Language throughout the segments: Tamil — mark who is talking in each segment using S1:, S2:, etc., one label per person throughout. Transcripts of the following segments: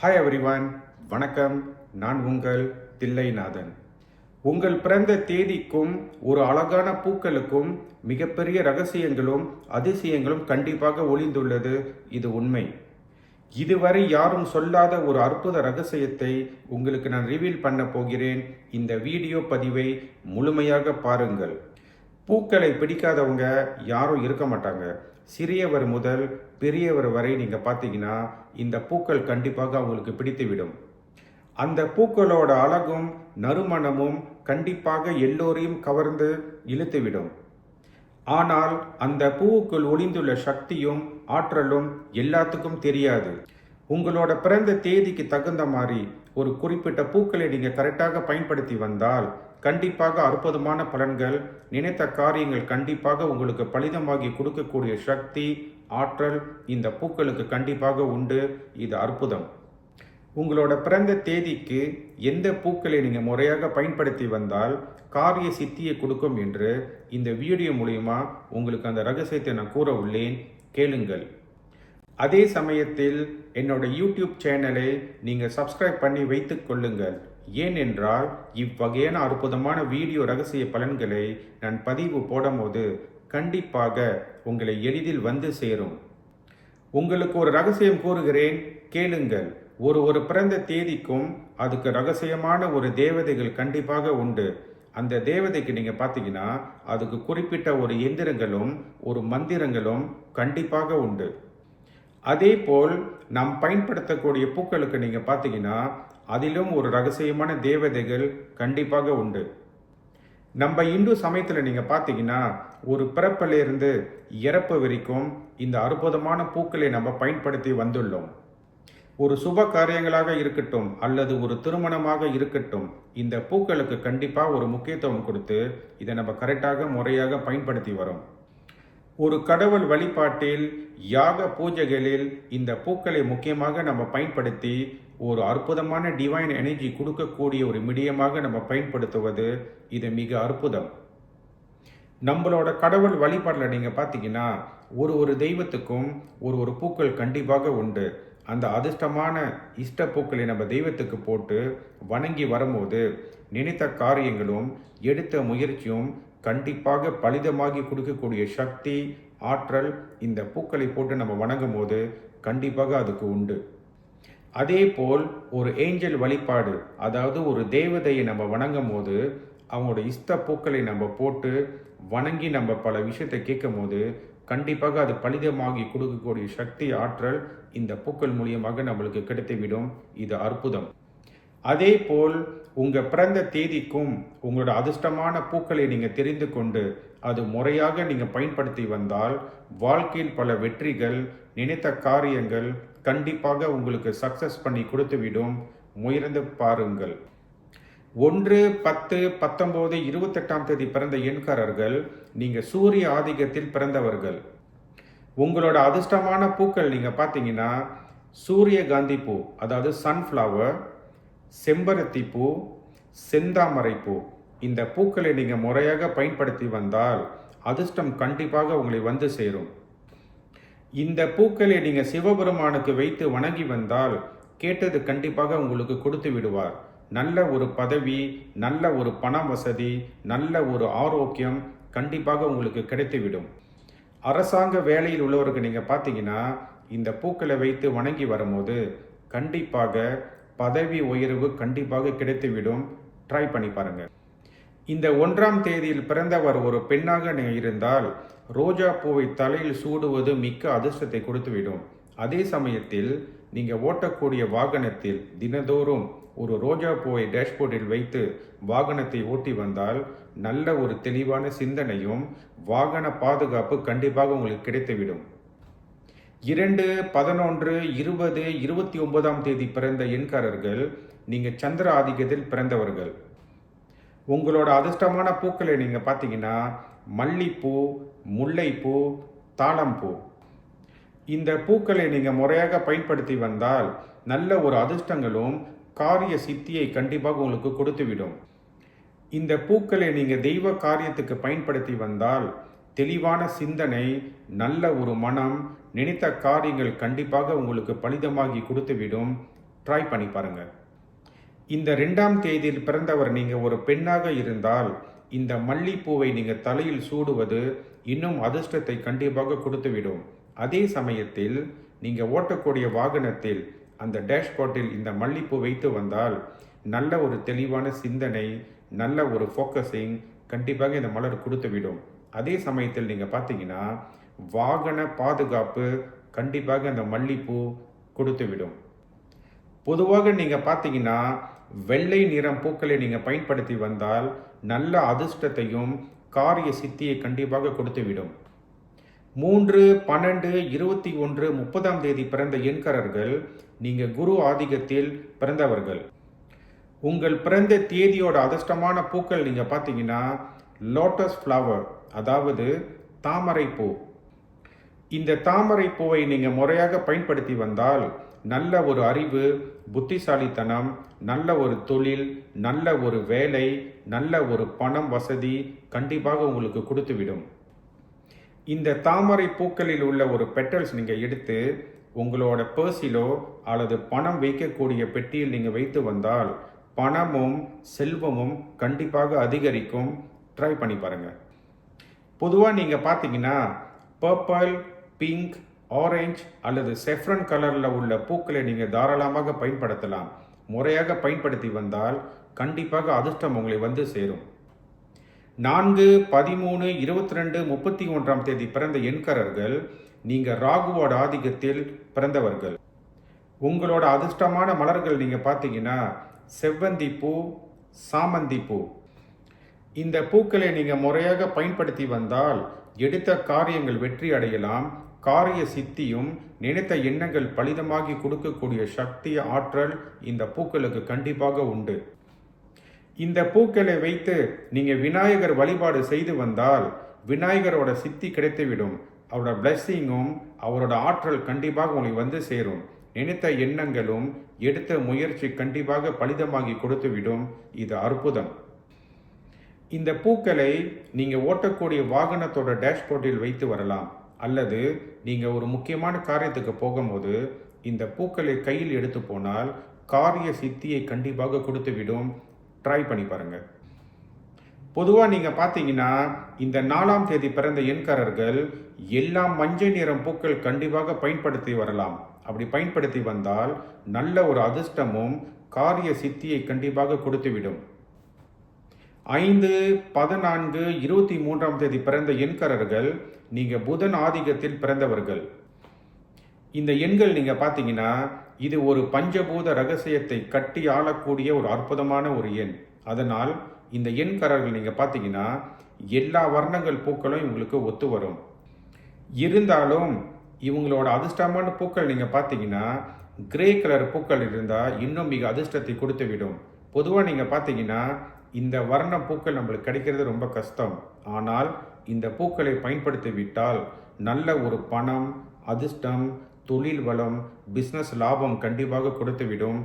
S1: ஹாய் எவ்ரிவன், வணக்கம். நான் உங்கள் தில்லைநாதன். உங்கள் பிறந்த தேதிக்கும் ஒரு அழகான பூக்களுக்கும் மிகப்பெரிய ரகசியங்களும் அதிசயங்களும் கண்டிப்பாக ஒளிந்துள்ளது. இது உண்மை. இதுவரை யாரும் சொல்லாத ஒரு அற்புத ரகசியத்தை உங்களுக்கு நான் ரிவீல் பண்ண போகிறேன். இந்த வீடியோ பதிவை முழுமையாக பாருங்கள். பூக்களை பிடிக்காதவங்க யாரும் இருக்க மாட்டாங்க. சிறியவர் முதல் பெரியவர் வரை நீங்கள் பார்த்தீங்கன்னா இந்த பூக்கள் கண்டிப்பாக அவங்களுக்கு பிடித்துவிடும். அந்த பூக்களோட அழகும் நறுமணமும் கண்டிப்பாக எல்லோரையும் கவர்ந்து இழுத்துவிடும். ஆனால் அந்த பூவுக்குள் ஒளிந்துள்ள சக்தியும் ஆற்றலும் எல்லாத்துக்கும் தெரியாது. உங்களோட பிறந்த தேதிக்கு தகுந்த மாதிரி ஒரு குறிப்பிட்ட பூக்களை நீங்கள் கரெக்டாக பயன்படுத்தி வந்தால் கண்டிப்பாக அற்புதமான பலன்கள், நினைத்த காரியங்கள் கண்டிப்பாக உங்களுக்கு பலிதமாகி கொடுக்கக்கூடிய சக்தி ஆற்றல் இந்த பூக்களுக்கு கண்டிப்பாக உண்டு. இது அற்புதம். உங்களோட பிறந்த தேதிக்கு எந்த பூக்களை நீங்கள் முறையாக பயன்படுத்தி வந்தால் காரிய சித்தியை கொடுக்கும் என்று இந்த வீடியோ மூலமா உங்களுக்கு அந்த ரகசியத்தை நான் கூற உள்ளேன். கேளுங்கள். அதே சமயத்தில் என்னோட யூடியூப் சேனலை நீங்கள் சப்ஸ்கிரைப் பண்ணி வைத்துக் கொள்ளுங்கள். ஏனென்றால் இவ்வகையான அற்புதமான வீடியோ ரகசிய பலன்களை நான் பதிவு போடும்போது கண்டிப்பாக உங்களை எளிதில் வந்து சேரும். உங்களுக்கு ஒரு ரகசியம் கூறுகிறேன், கேளுங்கள். ஒரு பிறந்த தேதிக்கும் அதுக்கு ரகசியமான ஒரு தேவதைகள் கண்டிப்பாக உண்டு. அந்த தேவதைக்கு நீங்கள் பார்த்தீங்கன்னா அதுக்கு குறிப்பிட்ட ஒரு எந்திரங்களும் ஒரு மந்திரங்களும் கண்டிப்பாக உண்டு. அதே போல் நாம் பயன்படுத்தக்கூடிய பூக்களுக்கு நீங்கள் பார்த்தீங்கன்னா அதிலும் ஒரு ரகசியமான தேவதைகள் கண்டிப்பாக உண்டு. நம்ம இந்து சமயத்தில் நீங்கள் பார்த்தீங்கன்னா ஒரு பிறப்பிலிருந்து இறப்பு வரைக்கும் இந்த அற்புதமான பூக்களை நம்ம பயன்படுத்தி வந்துள்ளோம். ஒரு சுப காரியங்களாக இருக்கட்டும் அல்லது ஒரு திருமணமாக இருக்கட்டும், இந்த பூக்களுக்கு கண்டிப்பாக ஒரு முக்கியத்துவம் கொடுத்து இதை நம்ம கரெக்டாக முறையாக பயன்படுத்தி வரோம். ஒரு கடவுள் வழிபாட்டில் யாக பூஜைகளில் இந்த பூக்களை முக்கியமாக நம்ம பயன்படுத்தி ஒரு அற்புதமான டிவைன் எனர்ஜி கொடுக்கக்கூடிய ஒரு மீடியமாக நம்ம பயன்படுத்துவது இது மிக அற்புதம். நம்மளோட கடவுள் வழிபாட்டில் நீங்கள் பார்த்தீங்கன்னா ஒரு தெய்வத்துக்கும் ஒரு பூக்கள் கண்டிப்பாக உண்டு. அந்த அதிர்ஷ்டமான இஷ்ட பூக்களை நம்ம தெய்வத்துக்கு போட்டு வணங்கி வரும்போது நினைத்த காரியங்களும் எடுத்த முயற்சியும் கண்டிப்பாக பலிதமாகி கொடுக்கக்கூடிய சக்தி ஆற்றல் இந்த பூக்களை போட்டு நம்ம வணங்கும் போது கண்டிப்பாக அதுக்கு உண்டு. அதே போல் ஒரு ஏஞ்சல் வழிபாடு, அதாவது ஒரு தேவதையை நம்ம வணங்கும் போது அவங்களோட இஷ்ட பூக்களை நம்ம போட்டு வணங்கி நம்ம பல விஷயத்தை கேட்கும் போது கண்டிப்பாக அது பலிதமாகி கொடுக்கக்கூடிய சக்தி ஆற்றல் இந்த பூக்கள் மூலியமாக நம்மளுக்கு கிடைத்துவிடும். இது அற்புதம். அதே போல் உங்கள் பிறந்த தேதிக்கும் உங்களோட அதிர்ஷ்டமான பூக்களை நீங்கள் தெரிந்து கொண்டு அது முறையாக நீங்கள் பயன்படுத்தி வந்தால் வாழ்க்கையில் பல வெற்றிகள், நினைத்த காரியங்கள் கண்டிப்பாக உங்களுக்கு சக்சஸ் பண்ணி கொடுத்துவிடும். முயர்ந்து பாருங்கள். 1, 10, 19, 28ஆம் தேதி பிறந்த எண்காரர்கள் நீங்கள் சூரிய ஆதிக்கத்தில் பிறந்தவர்கள். உங்களோட அதிர்ஷ்டமான பூக்கள் நீங்கள் பார்த்தீங்கன்னா சூரியகாந்தி பூ, அதாவது சன்ஃப்ளவர், செம்பருத்தி பூ, செந்தாமரை பூ. இந்த பூக்களை நீங்கள் முறையாக பயன்படுத்தி வந்தால் அதிர்ஷ்டம் கண்டிப்பாக உங்களை வந்து சேரும். இந்த பூக்களை நீங்கள் சிவபெருமானுக்கு வைத்து வணங்கி வந்தால் கேட்டது கண்டிப்பாக உங்களுக்கு கொடுத்து விடுவார். நல்ல ஒரு பதவி, நல்ல ஒரு பண வசதி, நல்ல ஒரு ஆரோக்கியம் கண்டிப்பாக உங்களுக்கு கிடைத்துவிடும். அரசாங்க வேலையில் உள்ளவருக்கு நீங்கள் பார்த்தீங்கன்னா இந்த பூக்களை வைத்து வணங்கி வரும்போது கண்டிப்பாக பதவி உயர்வு கண்டிப்பாக கிடைத்துவிடும். ட்ரை பண்ணி பாருங்க. இந்த 1ஆம் தேதியில் பிறந்தவர் ஒரு பெண்ணாக இருந்தால் ரோஜா பூவை தலையில் சூடுவது மிக்க அதிர்ஷ்டத்தை கொடுத்துவிடும். அதே சமயத்தில் நீங்கள் ஓட்டக்கூடிய வாகனத்தில் தினதோறும் ஒரு ரோஜா பூவை டேஷ்போர்டில் வைத்து வாகனத்தை ஓட்டி வந்தால் நல்ல ஒரு தெளிவான சிந்தனையும் வாகன பாதுகாப்பு கண்டிப்பாக உங்களுக்கு கிடைத்துவிடும். 2, 11, 20, 29ஆம் தேதி பிறந்த எண்காரர்கள் நீங்கள் சந்திர ஆதிக்கத்தில் பிறந்தவர்கள். உங்களோட அதிர்ஷ்டமான பூக்களை நீங்கள் பார்த்தீங்கன்னா மல்லிப்பூ, முல்லைப்பூ, தாளம்பூ. இந்த பூக்களை நீங்கள் முறையாக பயன்படுத்தி வந்தால் நல்ல ஒரு அதிர்ஷ்டங்களும் காரிய சித்தியை கண்டிப்பாக உங்களுக்கு கொடுத்துவிடும். இந்த பூக்களை நீங்கள் தெய்வ காரியத்துக்கு பயன்படுத்தி வந்தால் தெளிவான சிந்தனை, நல்ல ஒரு மனம், நினைத்த காரியங்கள் கண்டிப்பாக உங்களுக்கு பலிதமாகி கொடுத்துவிடும். ட்ரை பண்ணி பாருங்க. இந்த 2ஆம் தேதியில் பிறந்தவர் நீங்கள் ஒரு பெண்ணாக இருந்தால் இந்த மல்லிப்பூவை நீங்கள் தலையில் சூடுவது இன்னும் அதிர்ஷ்டத்தை கண்டிப்பாக கொடுத்துவிடும். அதே சமயத்தில் நீங்கள் ஓட்டக்கூடிய வாகனத்தில் அந்த டேஷ்போர்ட்டில் இந்த மல்லிப்பூ வைத்து வந்தால் நல்ல ஒரு தெளிவான சிந்தனை, நல்ல ஒரு ஃபோக்கஸிங் கண்டிப்பாக இந்த மலர் கொடுத்துவிடும். அதே சமயத்தில் நீங்கள் பார்த்தீங்கன்னா வாகன பாதுகாப்பு கண்டிப்பாக இந்த மல்லிப்பூ கொடுத்துவிடும். பொதுவாக நீங்கள் பார்த்தீங்கன்னா வெள்ளை நிறம் பூக்களை நீங்கள் பயன்படுத்தி வந்தால் நல்ல அதிர்ஷ்டத்தையும் காரிய சித்தியை கண்டிப்பாக கொடுத்துவிடும். 3, 12, 21, 30ஆம் தேதி பிறந்த எண்காரர்கள் நீங்கள் குரு ஆதிக்கத்தில் பிறந்தவர்கள். உங்கள் பிறந்த தேதியோட அதிர்ஷ்டமான பூக்கள் நீங்கள் பார்த்தீங்கன்னா லோட்டஸ் ஃப்ளவர், அதாவது தாமரை பூ. இந்த தாமரை பூவை நீங்கள் முறையாக பயன்படுத்தி வந்தால் நல்ல ஒரு அறிவு, புத்திசாலித்தனம், நல்ல ஒரு தொழில், நல்ல ஒரு வேலை, நல்ல ஒரு பணம் வசதி கண்டிப்பாக உங்களுக்கு கொடுத்துவிடும். இந்த தாமரை பூக்களில் உள்ள ஒரு பெட்டல்ஸ் நீங்கள் எடுத்து உங்களோட பர்ஸிலோ அல்லது பணம் வைக்கக்கூடிய பெட்டியில் நீங்கள் வைத்து வந்தால் பணமும் செல்வமும் கண்டிப்பாக அதிகரிக்கும். ட்ரை பண்ணி பாருங்கள். பொதுவாக நீங்கள் பார்த்தீங்கன்னா பர்பிள், பிங்க், ஆரஞ்சு அல்லது செஃப்ரன் கலரில் உள்ள பூக்களை நீங்கள் தாராளமாக பயன்படுத்தலாம். முறையாக பயன்படுத்தி வந்தால் கண்டிப்பாக அதிர்ஷ்டம் உங்களை வந்து சேரும். 4, 13, 22, 31ஆம் தேதி பிறந்த எண்காரர்கள் நீங்கள் ராகுவோட ஆதிக்கத்தில் பிறந்தவர்கள். உங்களோட அதிர்ஷ்டமான மலர்கள் நீங்கள் பார்த்தீங்கன்னா செவ்வந்தி பூ, சாமந்தி பூ. இந்த பூக்களை நீங்கள் முறையாக பயன்படுத்தி வந்தால் எடுத்த காரியங்கள் வெற்றி அடையலாம். காரிய சித்தியும் நினைத்த எண்ணங்கள் பலிதமாகி கொடுக்கக்கூடிய சக்தி, ஆற்றல் இந்த பூக்களுக்கு கண்டிப்பாக உண்டு. இந்த பூக்களை வைத்து நீங்கள் விநாயகர் வழிபாடு செய்து வந்தால் விநாயகரோட சித்தி கிடைத்துவிடும். அவரோட பிளெஸ்ஸிங்கும் அவரோட ஆற்றல் கண்டிப்பாக உங்களை வந்து சேரும். நினைத்த எண்ணங்களும் எடுத்த முயற்சி கண்டிப்பாக பலிதமாகி கொடுத்துவிடும். இது அற்புதம். இந்த பூக்களை நீங்கள் ஓட்டக்கூடிய வாகனத்தோட டேஷ்போர்ட்டில் வைத்து வரலாம். அல்லது நீங்கள் ஒரு முக்கியமான காரியத்துக்கு போகும்போது இந்த பூக்களை கையில் எடுத்து போனால் காரிய சித்தியை கண்டிப்பாக கொடுத்துவிடும். ட்ரை பண்ணி பாருங்கள். பொதுவாக நீங்கள் பார்த்தீங்கன்னா இந்த 4ஆம் தேதி பிறந்த எண்காரர்கள் எல்லாம் மஞ்சள் நிறம் பூக்கள் கண்டிப்பாக பயன்படுத்தி வரலாம். அப்படி பயன்படுத்தி வந்தால் நல்ல ஒரு அதிர்ஷ்டமும் காரிய சித்தியை கண்டிப்பாக கொடுத்துவிடும். 5, 14, 23ஆம் தேதி பிறந்த எண்காரர்கள் நீங்கள் புதன் ஆதிக்கத்தில் பிறந்தவர்கள். இந்த எண்கள் நீங்கள் பார்த்தீங்கன்னா இது ஒரு பஞ்சபூத ரகசியத்தை கட்டி ஆளக்கூடிய ஒரு அற்புதமான ஒரு எண். அதனால் இந்த எண்காரர்கள் நீங்கள் பார்த்தீங்கன்னா எல்லா வர்ணங்கள் பூக்களும் இவங்களுக்கு ஒத்து வரும். இருந்தாலும் இவங்களோட அதிர்ஷ்டமான பூக்கள் நீங்கள் பார்த்தீங்கன்னா கிரே கலர் பூக்கள் இருந்தால் இன்னும் மிக அதிர்ஷ்டத்தை கொடுத்து விடும். பொதுவாக நீங்கள் பார்த்தீங்கன்னா இந்த வர்ண பூக்கள் நம்மளுக்கு கிடைக்கிறது ரொம்ப கஷ்டம். ஆனால் இந்த பூக்களை பயன்படுத்தி விட்டால் நல்ல ஒரு பணம், அதிர்ஷ்டம், தொழில் வளம், பிஸ்னஸ் லாபம் கண்டிப்பாக கொடுத்துவிடும்.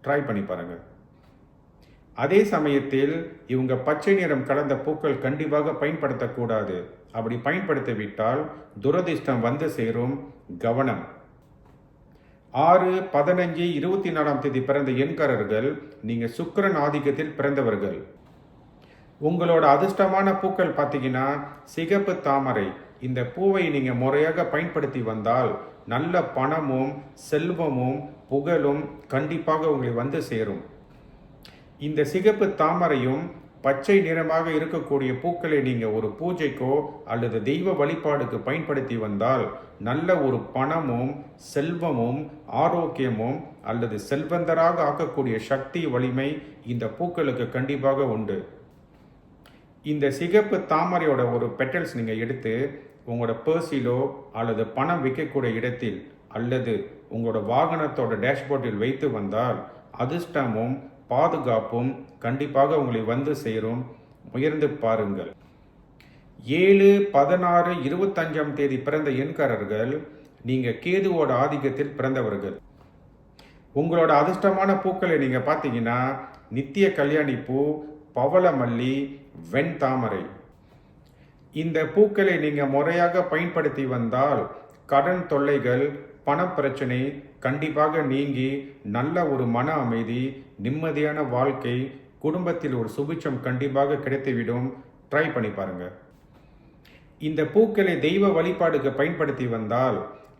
S1: ட்ரை பண்ணி பாருங்கள். அதே சமயத்தில் இவங்க பச்சை நிறம் கலந்த பூக்கள் கண்டிப்பாக பயன்படுத்தக்கூடாது. அப்படி பயன்படுத்தி விட்டால் துரதிர்ஷ்டம் வந்து சேரும். கவனம். 6, 15, 24ஆம் தேதி பிறந்த எண்காரர்கள் நீங்கள் சுக்கிரன் ஆதிக்கத்தில் பிறந்தவர்கள். உங்களோட அதிர்ஷ்டமான பூக்கள் பார்த்தீங்கன்னா சிகப்பு தாமரை. இந்த பூவை நீங்கள் முறையாக பயன்படுத்தி வந்தால் நல்ல பணமும் செல்வமும் புகழும் கண்டிப்பாக உங்களை வந்து சேரும். இந்த சிகப்பு தாமரையும் பச்சை நிறமாக இருக்கக்கூடிய பூக்களை நீங்கள் ஒரு பூஜைக்கோ அல்லது தெய்வ வழிபாடுக்கு பயன்படுத்தி வந்தால் நல்ல ஒரு பணமும் செல்வமும் ஆரோக்கியமும் அல்லது செல்வந்தராக ஆக்கக்கூடிய சக்தி, வலிமை இந்த பூக்களுக்கு கண்டிப்பாக உண்டு. இந்த சிகப்பு தாமரையோட ஒரு பெட்டல்ஸ் நீங்கள் எடுத்து உங்களோட பர்ஸிலோ அல்லது பணம் வைக்கக்கூடிய இடத்தில் அல்லது உங்களோட வாகனத்தோட டேஷ்போர்ட்டில் வைத்து வந்தால் அதிர்ஷ்டமும் பாதுகாப்பும் கண்டிப்பாக உங்களை வந்து சேரும். முயர்ந்து பாருங்கள். 7, 16, 25ஆம் தேதி பிறந்த எண்காரர்கள் நீங்கள் கேதுவோட ஆதிக்கத்தில் பிறந்தவர்கள். உங்களோட அதிர்ஷ்டமான பூக்களை நீங்கள் பார்த்தீங்கன்னா நித்திய கல்யாணி பூ, பவளமல்லி, வெண்தாமரை. இந்த பூக்களை நீங்கள் முறையாக பயன்படுத்தி வந்தால் கடன் தொல்லைகள், பணப்பிரச்சனை கண்டிப்பாக நீங்கி நல்ல ஒரு மன அமைதி, நிம்மதியான வாழ்க்கை, குடும்பத்தில் ஒரு சுபிட்சம் கண்டிப்பாக கிடைத்துவிடும். ட்ரை பண்ணி பாருங்க. இந்த பூக்களை தெய்வ வழிபாடுக்கு பயன்படுத்தி வந்தால்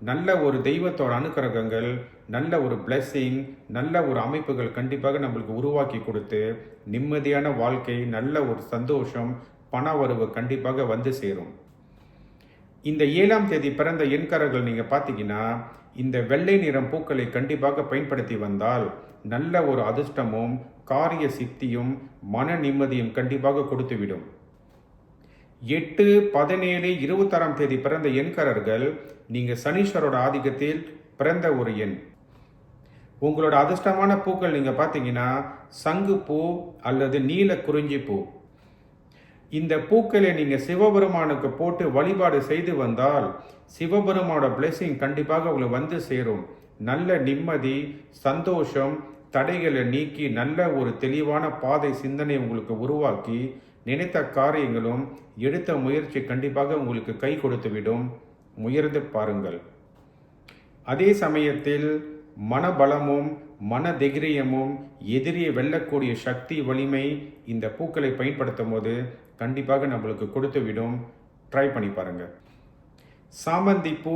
S1: நல்ல ஒரு தெய்வத்தோட அனுக்கிரகங்கள், நல்ல ஒரு பிளெஸ்ஸிங், நல்ல ஒரு அமைப்புகள் கண்டிப்பாக நம்மளுக்கு உருவாக்கி கொடுத்து நிம்மதியான வாழ்க்கை, நல்ல ஒரு சந்தோஷம், பண வரவு கண்டிப்பாக வந்து சேரும். இந்த 7ஆம் தேதி பிறந்த எண்காரர்கள் நீங்கள் பார்த்தீங்கன்னா, இந்த வெள்ளை நிறம் பூக்களை கண்டிப்பாக பயன்படுத்தி வந்தால் நல்ல ஒரு அதிர்ஷ்டமும், காரிய சித்தியும், மன நிம்மதியும் கண்டிப்பாக கொடுத்துவிடும். 8, 17, 26ஆம் தேதி பிறந்த எண்காரர்கள் நீங்கள் சனீஸ்வரோட ஆதிக்கத்தில் பிறந்த ஒரு எண். உங்களோட அதிர்ஷ்டமான பூக்கள் நீங்கள் பார்த்தீங்கன்னா சங்குப்பூ அல்லது நீல குறிஞ்சி பூ. இந்த பூக்களை நீங்கள் சிவபெருமானுக்கு போட்டு வழிபாடு செய்து வந்தால் சிவபெருமானோட பிளெஸிங் கண்டிப்பாக உங்களுக்கு வந்து சேரும். நல்ல நிம்மதி, சந்தோஷம், தடைகளை நீக்கி நல்ல ஒரு தெளிவான பாதை சிந்தனை உங்களுக்கு உருவாக்கி நினைத்த காரியங்களும் எடுத்த முயற்சி கண்டிப்பாக உங்களுக்கு கை கொடுத்துவிடும். முயர்ந்து பாருங்கள். அதே சமயத்தில் மனபலமும் மன தைரியமும் எதிரியை வெல்லக்கூடிய சக்தி வலிமை இந்த பூக்களை பயன்படுத்தும் போது கண்டிப்பாக நம்மளுக்கு கொடுத்துவிடும். ட்ரை பண்ணி பாருங்க. சாமந்தி பூ,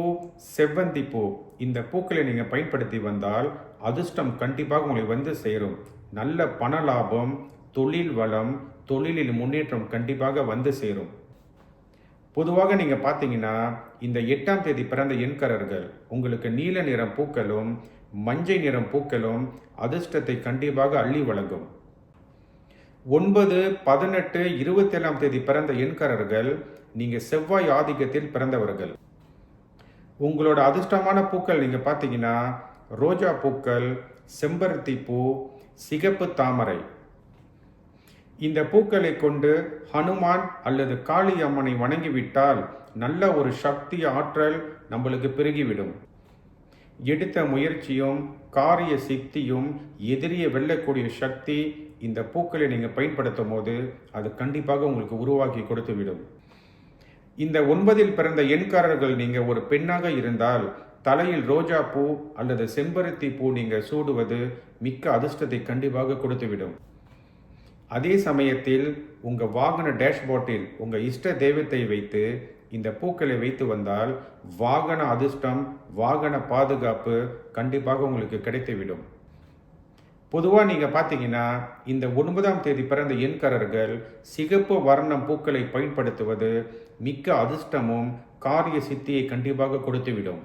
S1: செவ்வந்தி பூ இந்த பூக்களை நீங்கள் பயன்படுத்தி வந்தால் அதிர்ஷ்டம் கண்டிப்பாக உங்களுக்கு வந்து சேரும். நல்ல பண லாபம், தொழில் வளம், தொழிலில் முன்னேற்றம் கண்டிப்பாக வந்து சேரும். பொதுவாக நீங்கள் பார்த்தீங்கன்னா இந்த 8ஆம் தேதி பிறந்த எண்காரர்கள் உங்களுக்கு நீல நிறம் பூக்களும் மஞ்சை நிறம் பூக்களும் அதிர்ஷ்டத்தை கண்டிப்பாக அள்ளி வழங்கும். 9, 18, 27ஆம் தேதி பிறந்த எண்காரர்கள் நீங்கள் செவ்வாய் ஆதிக்கத்தில் பிறந்தவர்கள். உங்களோட அதிர்ஷ்டமான பூக்கள் நீங்கள் பார்த்தீங்கன்னா ரோஜா பூக்கள், செம்பருத்தி பூ, சிகப்பு தாமரை. இந்த பூக்களை கொண்டு ஹனுமான் அல்லது காளி அம்மனை வணங்கிவிட்டால் நல்ல ஒரு சக்தி, ஆற்றல் நம்மளுக்கு பெருகிவிடும். எடுத்த முயற்சியும் காரிய சித்தியும் எதிரியை வெல்லக்கூடிய சக்தி இந்த பூக்களை நீங்கள் பயன்படுத்தும் போது அது கண்டிப்பாக உங்களுக்கு உருவாக்கி கொடுத்துவிடும். இந்த 9இல் பிறந்த எண்காரர்கள் நீங்கள் ஒரு பெண்ணாக இருந்தால் தலையில் ரோஜா பூ அல்லது செம்பருத்தி பூ நீங்கள் சூடுவது மிக்க அதிர்ஷ்டத்தை கண்டிப்பாக கொடுத்துவிடும். அதே சமயத்தில் உங்கள் வாகன டேஷ்போர்ட்டில் உங்கள் இஷ்ட தெய்வத்தை வைத்து இந்த பூக்களை வைத்து வந்தால் வாகன அதிர்ஷ்டம், வாகன பாதுகாப்பு கண்டிப்பாக உங்களுக்கு கிடைத்துவிடும். பொதுவாக நீங்கள் பார்த்தீங்கன்னா இந்த 9ஆம் தேதி பிறந்த எண்காரர்கள் சிகப்பு வர்ணம் பூக்களை பயன்படுத்துவது மிக்க அதிர்ஷ்டமும் காரிய சித்தியை கண்டிப்பாக கொடுத்துவிடும்.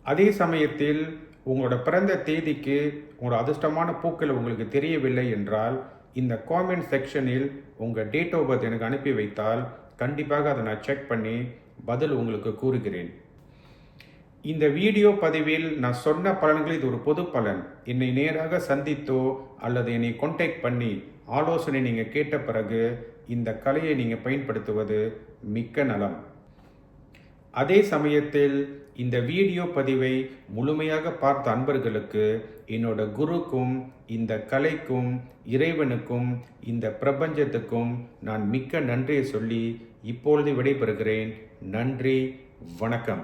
S1: அதே சமயத்தில் உங்களோட பிறந்த தேதிக்கு உங்களோட அதிர்ஷ்டமான பூக்கள் உங்களுக்கு தெரியவில்லை என்றால் இந்த காமெண்ட் செக்ஷனில் உங்கள் டேட் ஆஃப் பர்த் எனக்கு அனுப்பி வைத்தால் கண்டிப்பாக அதை நான் செக் பண்ணி பதில் உங்களுக்கு கூறுகிறேன். இந்த வீடியோ பதிவில் நான் சொன்ன பலன்கள் இது ஒரு பொது பலன். என்னை நேராக சந்தித்தோ அல்லது என்னை கான்டாக்ட் பண்ணி ஆலோசனை நீங்கள் கேட்ட பிறகு இந்த கலையை நீங்கள் பயன்படுத்துவது மிக்க நலம். அதே சமயத்தில் இந்த வீடியோ பதிவை முழுமையாக பார்த்த அன்பர்களுக்கு என்னோட குருக்கும் இந்த கலைக்கும் இறைவனுக்கும் இந்த பிரபஞ்சத்துக்கும் நான் மிக்க நன்றியை சொல்லி இப்பொழுது விடைபெறுகிறேன். நன்றி, வணக்கம்.